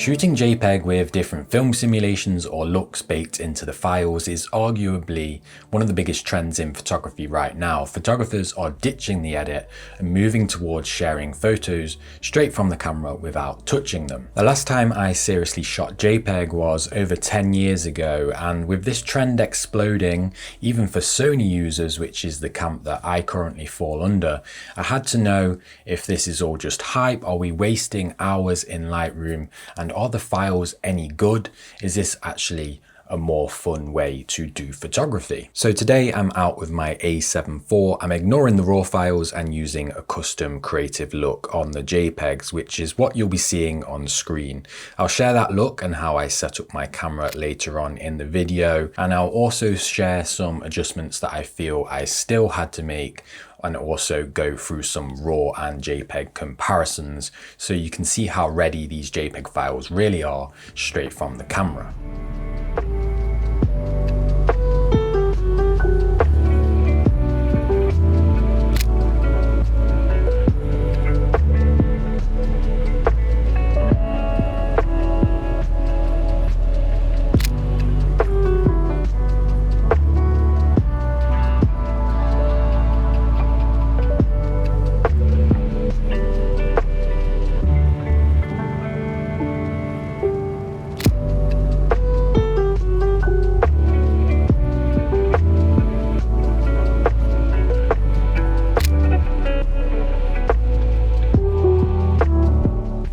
Shooting JPEG with different film simulations or looks baked into the files is arguably one of the biggest trends in photography right now. Photographers are ditching the edit and moving towards sharing photos straight from the camera without touching them. The last time I seriously shot JPEG was over 10 years ago, and with this trend exploding, even for Sony users, which is the camp that I currently fall under, I had to know if this is all just hype. Are we wasting hours in Lightroom? And are the files any good? Is this actually a more fun way to do photography? So today I'm out with my A7IV. I'm ignoring the raw files and using a custom creative look on the JPEGs, which is what you'll be seeing on screen. I'll share that look and how I set up my camera later on in the video, and I'll also share some adjustments that I feel I still had to make, and also go through some raw and JPEG comparisons so you can see how ready these JPEG files really are straight from the camera.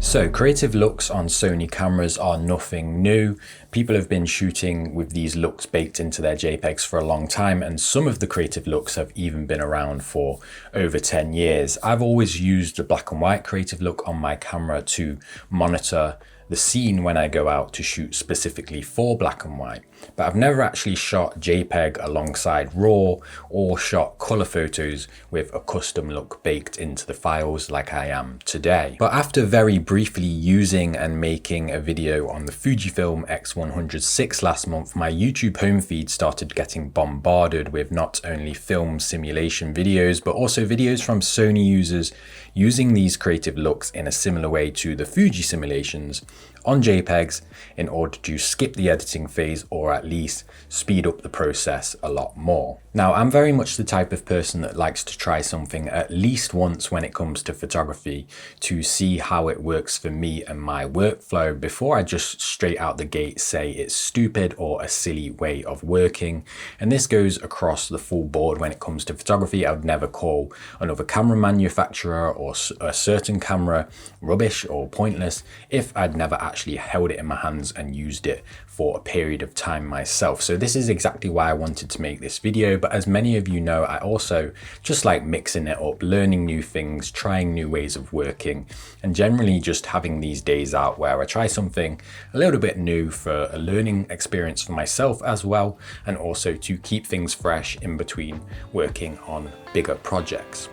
So creative looks on Sony cameras are nothing new. People have been shooting with these looks baked into their JPEGs for a long time, and some of the creative looks have even been around for over 10 years. I've always used the black and white creative look on my camera to monitor the scene when I go out to shoot specifically for black and white, but I've never actually shot JPEG alongside RAW or shot color photos with a custom look baked into the files like I am today. But after very briefly using and making a video on the Fujifilm X100VI last month, my YouTube home feed started getting bombarded with not only film simulation videos, but also videos from Sony users using these creative looks in a similar way to the Fuji simulations on JPEGs in order to skip the editing phase or at least speed up the process a lot more. Now, I'm very much the type of person that likes to try something at least once when it comes to photography to see how it works for me and my workflow before I just straight out the gate say it's stupid or a silly way of working. And this goes across the full board when it comes to photography. I would never call another camera manufacturer or a certain camera rubbish or pointless if I'd never actually held it in my hands and used it for a period of time myself. So this is exactly why I wanted to make this video. But as many of you know, I also just like mixing it up, learning new things, trying new ways of working, and generally just having these days out where I try something a little bit new for a learning experience for myself as well, and also to keep things fresh in between working on bigger projects.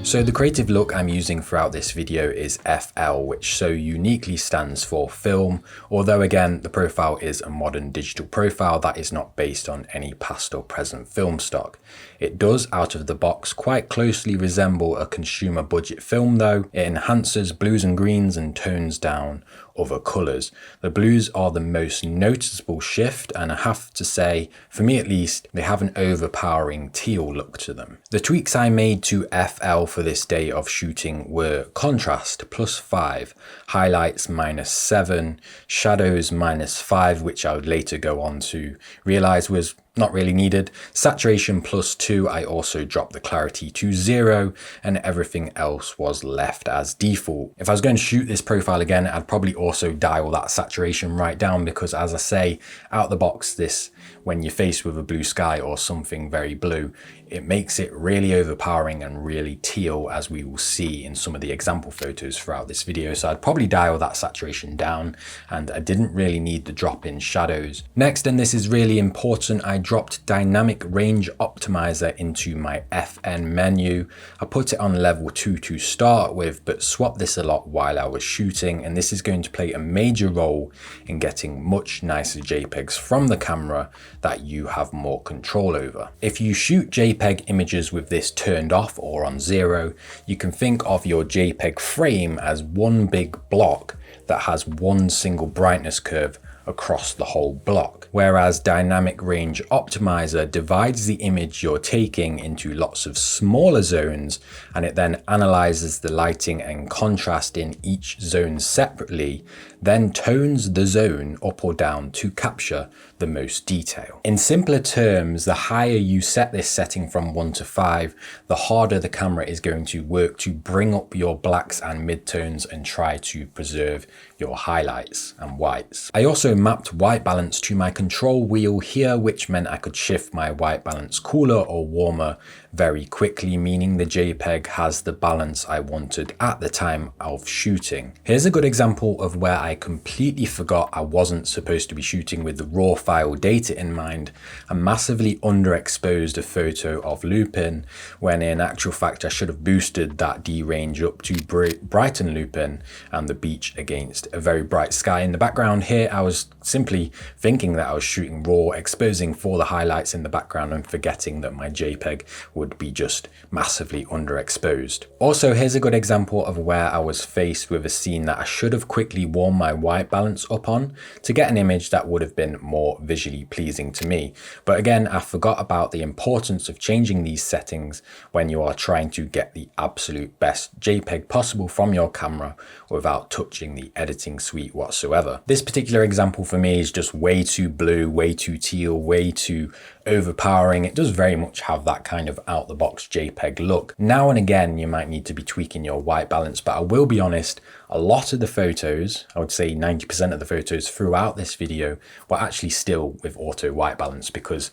So the creative look I'm using throughout this video is FL, which so uniquely stands for film, although again, the profile is a modern digital profile that is not based on any past or present film stock. It does, out of the box, quite closely resemble a consumer budget film though. It enhances blues and greens and tones down other colours. The blues are the most noticeable shift, and I have to say, for me at least, they have an overpowering teal look to them. The tweaks I made to FL for this day of shooting were contrast +5, highlights -7, shadows -5, which I would later go on to realise was not really needed. Saturation +2, I also dropped the clarity to 0, and everything else was left as default. If I was going to shoot this profile again, I'd probably also dial that saturation right down because, as I say, out the box, this when you're faced with a blue sky or something very blue, it makes it really overpowering and really teal, as we will see in some of the example photos throughout this video. So I'd probably dial that saturation down, and I didn't really need the drop in shadows. Next, and this is really important, I dropped dynamic range optimizer into my FN menu. I put it on level 2 to start with, but swapped this a lot while I was shooting, and this is going to play a major role in getting much nicer JPEGs from the camera that you have more control over. If you shoot JPEG images with this turned off or on 0, you can think of your JPEG frame as one big block that has one single brightness curve across the whole block, whereas dynamic range optimizer divides the image you're taking into lots of smaller zones, and it then analyzes the lighting and contrast in each zone separately, then tones the zone up or down to capture the most detail. In simpler terms, the higher you set this setting from 1 to 5, the harder the camera is going to work to bring up your blacks and midtones and try to preserve your highlights and whites. I also mapped white balance to my control wheel here, which meant I could shift my white balance cooler or warmer very quickly, meaning the JPEG has the balance I wanted at the time of shooting. Here's a good example of where I completely forgot I wasn't supposed to be shooting with the raw file data in mind. I massively underexposed a photo of Lupin, when in actual fact I should have boosted that D range up to brighten Lupin and the beach against a very bright sky in the background. Here I was simply thinking that I was shooting raw, exposing for the highlights in the background and forgetting that my JPEG would be just massively underexposed. Also, here's a good example of where I was faced with a scene that I should have quickly warmed my white balance up on to get an image that would have been more visually pleasing to me. But again, I forgot about the importance of changing these settings when you are trying to get the absolute best JPEG possible from your camera without touching the editing suite whatsoever. This particular example for me is just way too blue, way too teal, way too overpowering. It does very much have that kind of out the box JPEG look. Now and again, you might need to be tweaking your white balance, but I will be honest, a lot of the photos, I would say 90% of the photos throughout this video, were actually still with auto white balance because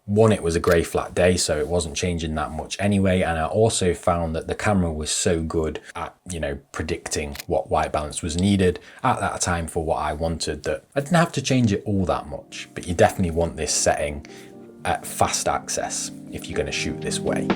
one, it was a grey flat day, so it wasn't changing that much anyway. And I also found that the camera was so good at, predicting what white balance was needed at that time for what I wanted, that I didn't have to change it all that much. But you definitely want this setting at fast access if you're going to shoot this way.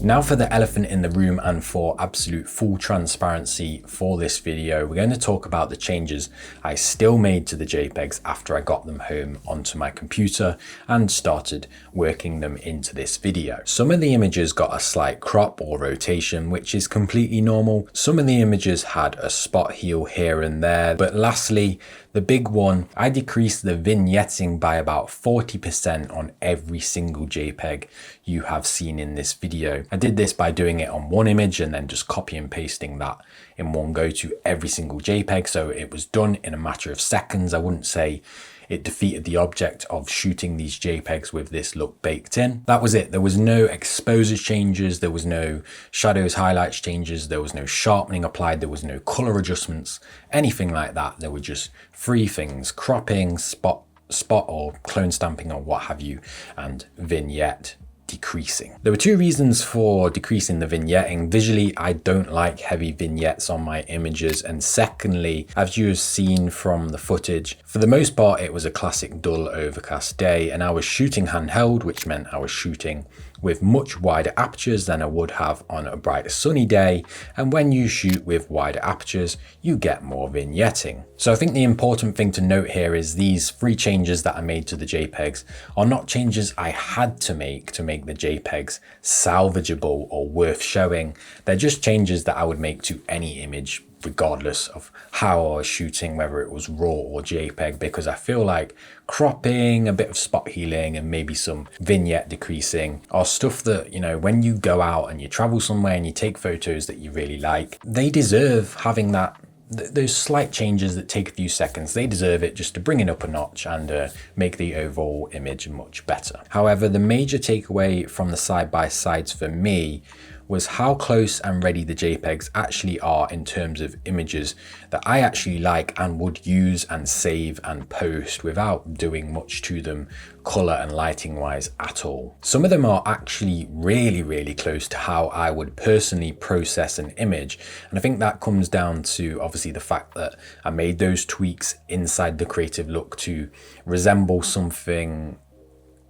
Now for the elephant in the room, and for absolute full transparency for this video, we're going to talk about the changes I still made to the JPEGs after I got them home onto my computer and started working them into this video. Some of the images got a slight crop or rotation, which is completely normal. Some of the images had a spot heal here and there, but lastly, the big one, I decreased the vignetting by about 40% on every single JPEG you have seen in this video. I did this by doing it on one image and then just copy and pasting that in one go to every single JPEG. So it was done in a matter of seconds. I wouldn't say it defeated the object of shooting these JPEGs with this look baked in. That was it. There was no exposure changes. There was no shadows, highlights changes. There was no sharpening applied. There was no color adjustments, anything like that. There were just three things: cropping, spot or clone stamping or what have you, and vignette decreasing. There were two reasons for decreasing the vignetting. Visually, I don't like heavy vignettes on my images, and secondly, as you have seen from the footage, for the most part it was a classic dull overcast day, and I was shooting handheld, which meant I was shooting with much wider apertures than I would have on a bright sunny day, and when you shoot with wider apertures you get more vignetting. So I think the important thing to note here is these 3 changes that I made to the JPEGs are not changes I had to make the JPEGs salvageable or worth showing. They're just changes that I would make to any image regardless of how I was shooting, whether it was RAW or JPEG, because I feel like cropping, a bit of spot healing, and maybe some vignette decreasing are stuff that, you know, when you go out and you travel somewhere and you take photos that you really like, they deserve having that. Those slight changes that take a few seconds, they deserve it just to bring it up a notch and make the overall image much better. However, the major takeaway from the side-by-sides for me was how close and ready the JPEGs actually are in terms of images that I actually like and would use and save and post without doing much to them color and lighting wise at all. Some of them are actually really close to how I would personally process an image, and I think that comes down to obviously the fact that I made those tweaks inside the creative look to resemble something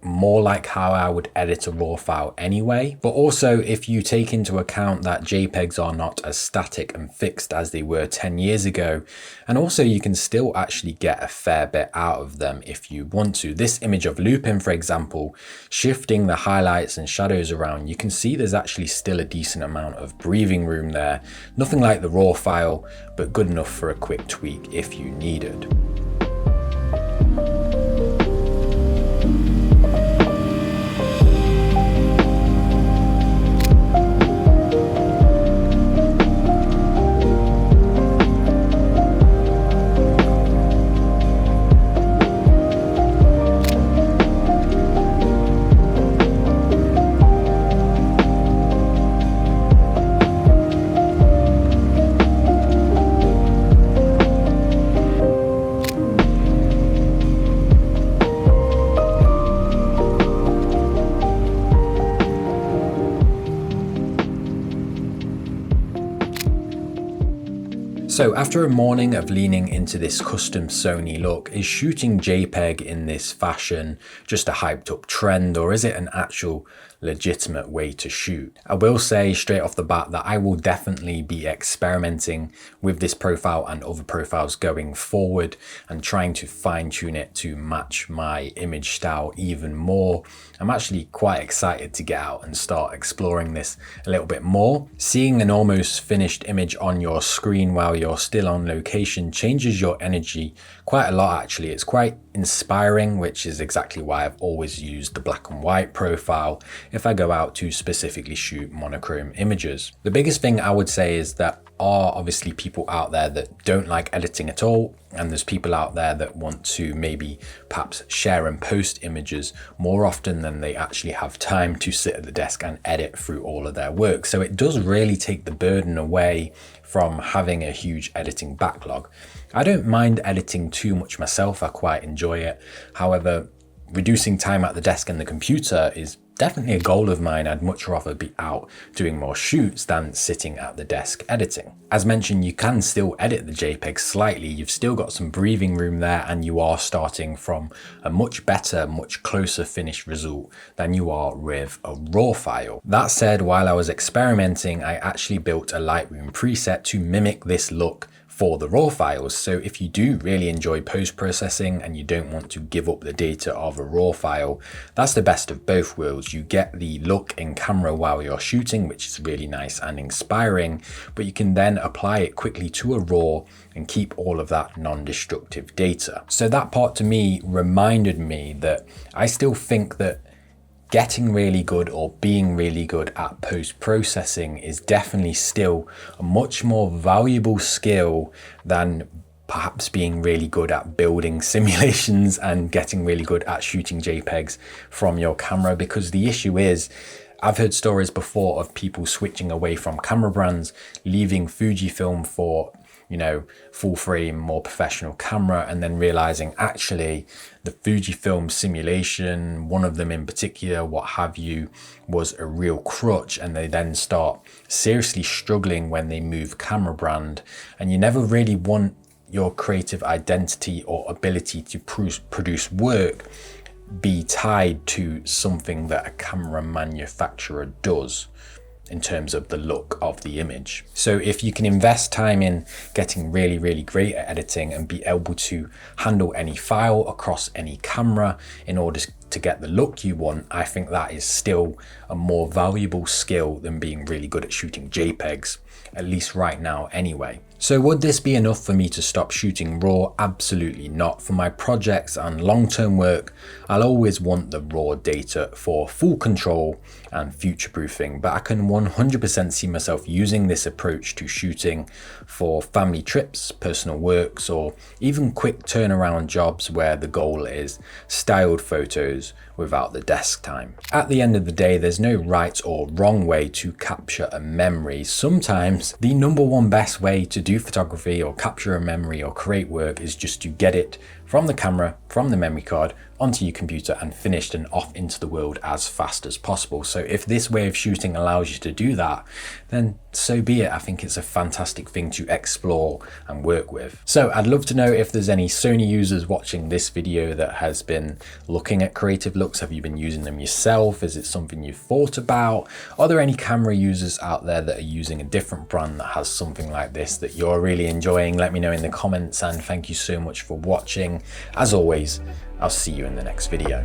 more like how I would edit a RAW file anyway. But also, if you take into account that JPEGs are not as static and fixed as they were 10 years ago, and also you can still actually get a fair bit out of them if you want to. This image of Lupin, for example, shifting the highlights and shadows around, you can see there's actually still a decent amount of breathing room there. Nothing like the RAW file, but good enough for a quick tweak if you needed. So after a morning of leaning into this custom Sony look, is shooting JPEG in this fashion just a hyped up trend, or is it an actual legitimate way to shoot? I will say straight off the bat that I will definitely be experimenting with this profile and other profiles going forward and trying to fine tune it to match my image style even more. I'm actually quite excited to get out and start exploring this a little bit more. Seeing an almost finished image on your screen while you're still on location changes your energy quite a lot actually. It's quite inspiring, which is exactly why I've always used the black and white profile if I go out to specifically shoot monochrome images. The biggest thing I would say is that are obviously people out there that don't like editing at all, and there's people out there that want to maybe perhaps share and post images more often than they actually have time to sit at the desk and edit through all of their work. So it does really take the burden away from having a huge editing backlog. I don't mind editing too much myself, I quite enjoy it. However, reducing time at the desk and the computer is definitely a goal of mine. I'd much rather be out doing more shoots than sitting at the desk editing. As mentioned, you can still edit the JPEG slightly. You've still got some breathing room there, and you are starting from a much better, much closer finished result than you are with a RAW file. That said, while I was experimenting, I actually built a Lightroom preset to mimic this look for the RAW files. So if you do really enjoy post-processing and you don't want to give up the data of a RAW file, that's the best of both worlds. You get the look in camera while you're shooting, which is really nice and inspiring, but you can then apply it quickly to a RAW and keep all of that non-destructive data. So that part to me reminded me that I still think that getting really good or being really good at post-processing is definitely still a much more valuable skill than perhaps being really good at building simulations and getting really good at shooting JPEGs from your camera. Because the issue is, I've heard stories before of people switching away from camera brands, leaving Fujifilm for you know, full frame, more professional camera, and then realizing actually the Fujifilm simulation, one of them in particular, what have you, was a real crutch, and they then start seriously struggling when they move camera brand. And you never really want your creative identity or ability to produce work be tied to something that a camera manufacturer does in terms of the look of the image. So if you can invest time in getting really great at editing and be able to handle any file across any camera in order to get the look you want, I think that is still a more valuable skill than being really good at shooting JPEGs, at least right now anyway. So would this be enough for me to stop shooting RAW? Absolutely not. For my projects and long-term work, I'll always want the RAW data for full control and future-proofing, but I can 100% see myself using this approach to shooting for family trips, personal works, or even quick turnaround jobs where the goal is styled photos without the desk time. At the end of the day, there's no right or wrong way to capture a memory. Sometimes the number one best way to do photography or capture a memory or create work is just to get it from the camera, from the memory card, onto your computer and finished and off into the world as fast as possible. So if this way of shooting allows you to do that, then so be it. I think it's a fantastic thing to explore and work with. So I'd love to know if there's any Sony users watching this video that has been looking at creative looks. Have you been using them yourself? Is it something you've thought about? Are there any camera users out there that are using a different brand that has something like this that you're really enjoying? Let me know in the comments, and thank you so much for watching. As always, I'll see you in the next video.